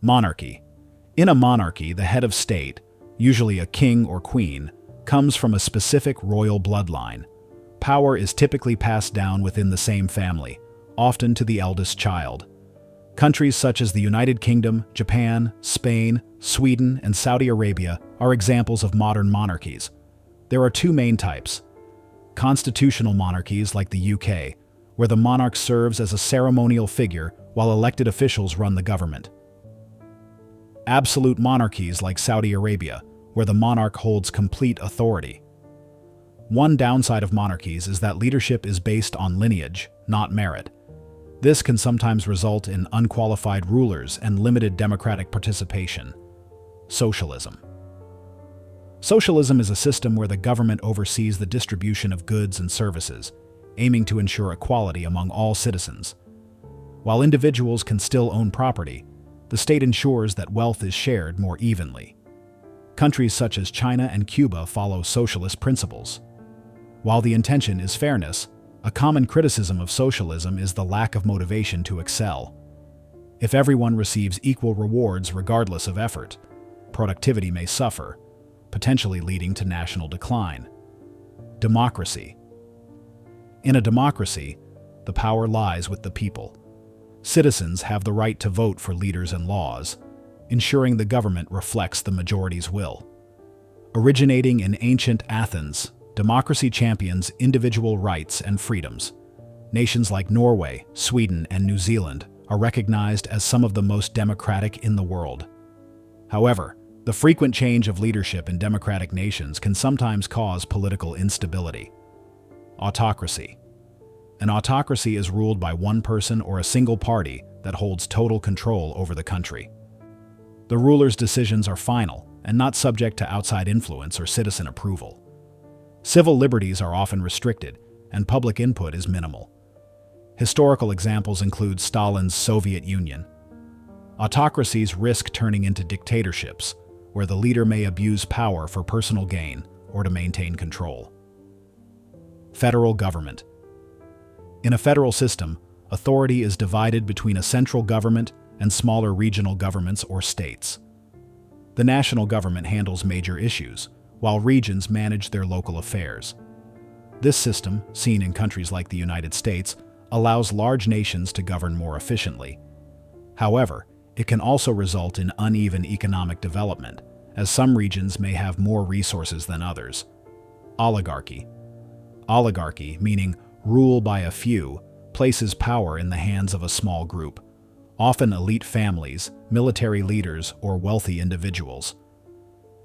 Monarchy. In a monarchy, the head of state, usually a king or queen, comes from a specific royal bloodline. Power is typically passed down within the same family, often to the eldest child. Countries such as the United Kingdom, Japan, Spain, Sweden, and Saudi Arabia are examples of modern monarchies. There are two main types: constitutional monarchies like the UK, where the monarch serves as a ceremonial figure while elected officials run the government. Absolute monarchies like Saudi Arabia, where the monarch holds complete authority. One downside of monarchies is that leadership is based on lineage, not merit. This can sometimes result in unqualified rulers and limited democratic participation. Socialism. Socialism is a system where the government oversees the distribution of goods and services, aiming to ensure equality among all citizens. While individuals can still own property, the state ensures that wealth is shared more evenly. Countries such as China and Cuba follow socialist principles. While the intention is fairness, a common criticism of socialism is the lack of motivation to excel. If everyone receives equal rewards regardless of effort, productivity may suffer, potentially leading to national decline. Democracy. In a democracy, the power lies with the people. Citizens have the right to vote for leaders and laws, ensuring the government reflects the majority's will. Originating in ancient Athens, democracy champions individual rights and freedoms. Nations like Norway, Sweden, and New Zealand are recognized as some of the most democratic in the world. However, the frequent change of leadership in democratic nations can sometimes cause political instability. Autocracy. An autocracy is ruled by one person or a single party that holds total control over the country. The ruler's decisions are final and not subject to outside influence or citizen approval. Civil liberties are often restricted, and public input is minimal. Historical examples include Stalin's Soviet Union. Autocracies risk turning into dictatorships, where the leader may abuse power for personal gain or to maintain control. Federal government. In a federal system, authority is divided between a central government and smaller regional governments or states. The national government handles major issues, while regions manage their local affairs. This system, seen in countries like the United States, allows large nations to govern more efficiently. However, it can also result in uneven economic development, as some regions may have more resources than others. Oligarchy. Oligarchy, meaning rule by a few, places power in the hands of a small group, often elite families, military leaders, or wealthy individuals.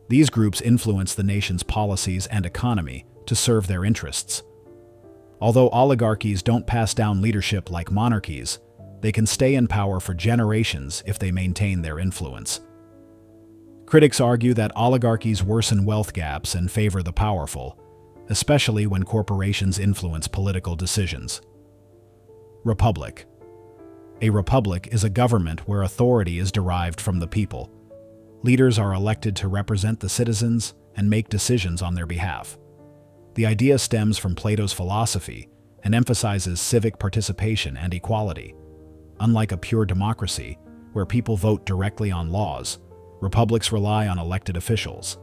These groups influence the nation's policies and economy to serve their interests. Although oligarchies don't pass down leadership like monarchies, they can stay in power for generations if they maintain their influence. Critics argue that oligarchies worsen wealth gaps and favor the powerful, especially when corporations influence political decisions. Republic. A republic is a government where authority is derived from the people. Leaders are elected to represent the citizens and make decisions on their behalf. The idea stems from Plato's philosophy and emphasizes civic participation and equality. Unlike a pure democracy, where people vote directly on laws, republics rely on elected officials.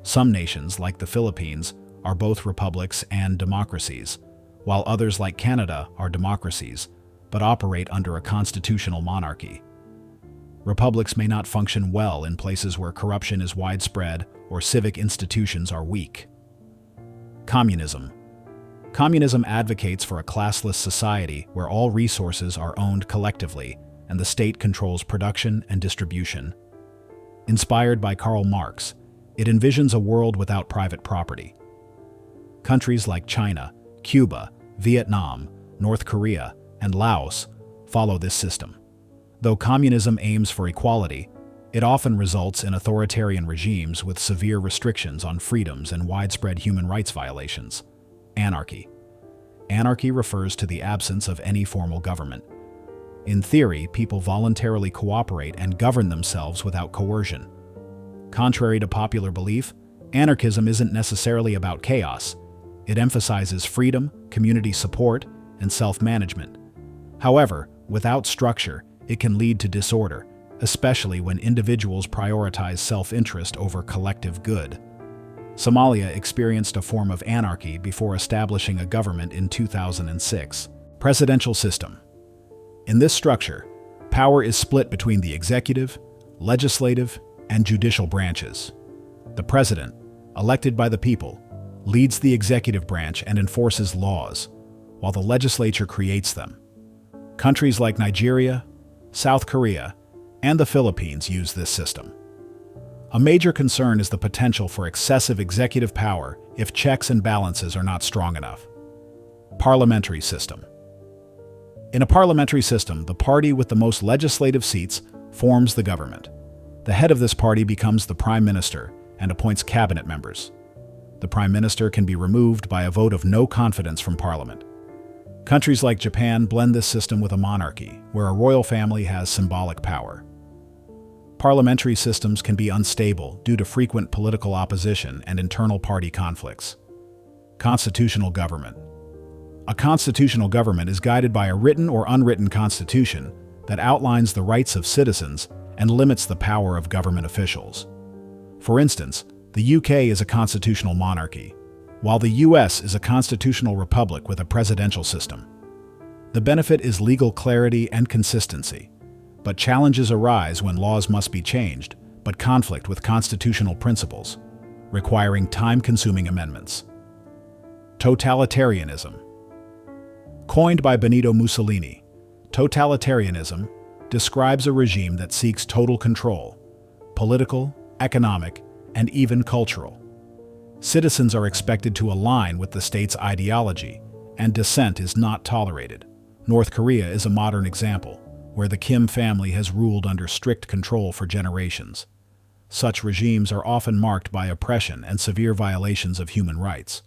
Some nations, like the Philippines, are both republics and democracies, while others like Canada are democracies, but operate under a constitutional monarchy. Republics may not function well in places where corruption is widespread or civic institutions are weak. Communism. Communism advocates for a classless society where all resources are owned collectively and the state controls production and distribution. Inspired by Karl Marx, it envisions a world without private property. Countries like China, Cuba, Vietnam, North Korea, and Laos follow this system. Though communism aims for equality, it often results in authoritarian regimes with severe restrictions on freedoms and widespread human rights violations. Anarchy. Anarchy refers to the absence of any formal government. In theory, people voluntarily cooperate and govern themselves without coercion. Contrary to popular belief, anarchism isn't necessarily about chaos. It emphasizes freedom, community support, and self-management. However, without structure, it can lead to disorder, especially when individuals prioritize self-interest over collective good. Somalia experienced a form of anarchy before establishing a government in 2006. Presidential system. In this structure, power is split between the executive, legislative, and judicial branches. The president, elected by the people, leads the executive branch and enforces laws, while the legislature creates them. Countries like Nigeria, South Korea, and the Philippines use this system. A major concern is the potential for excessive executive power if checks and balances are not strong enough. Parliamentary system. In a parliamentary system, the party with the most legislative seats forms the government. The head of this party becomes the prime minister and appoints cabinet members. The prime minister can be removed by a vote of no confidence from parliament. Countries like Japan blend this system with a monarchy, where a royal family has symbolic power. Parliamentary systems can be unstable due to frequent political opposition and internal party conflicts. Constitutional government. A constitutional government is guided by a written or unwritten constitution that outlines the rights of citizens and limits the power of government officials. For instance, the UK is a constitutional monarchy, while the US is a constitutional republic with a presidential system. The benefit is legal clarity and consistency, but challenges arise when laws must be changed, but conflict with constitutional principles, requiring time-consuming amendments. Totalitarianism. Coined by Benito Mussolini, totalitarianism describes a regime that seeks total control, political, economic, and even cultural. Citizens are expected to align with the state's ideology, and dissent is not tolerated. North Korea is a modern example, where the Kim family has ruled under strict control for generations. Such regimes are often marked by oppression and severe violations of human rights.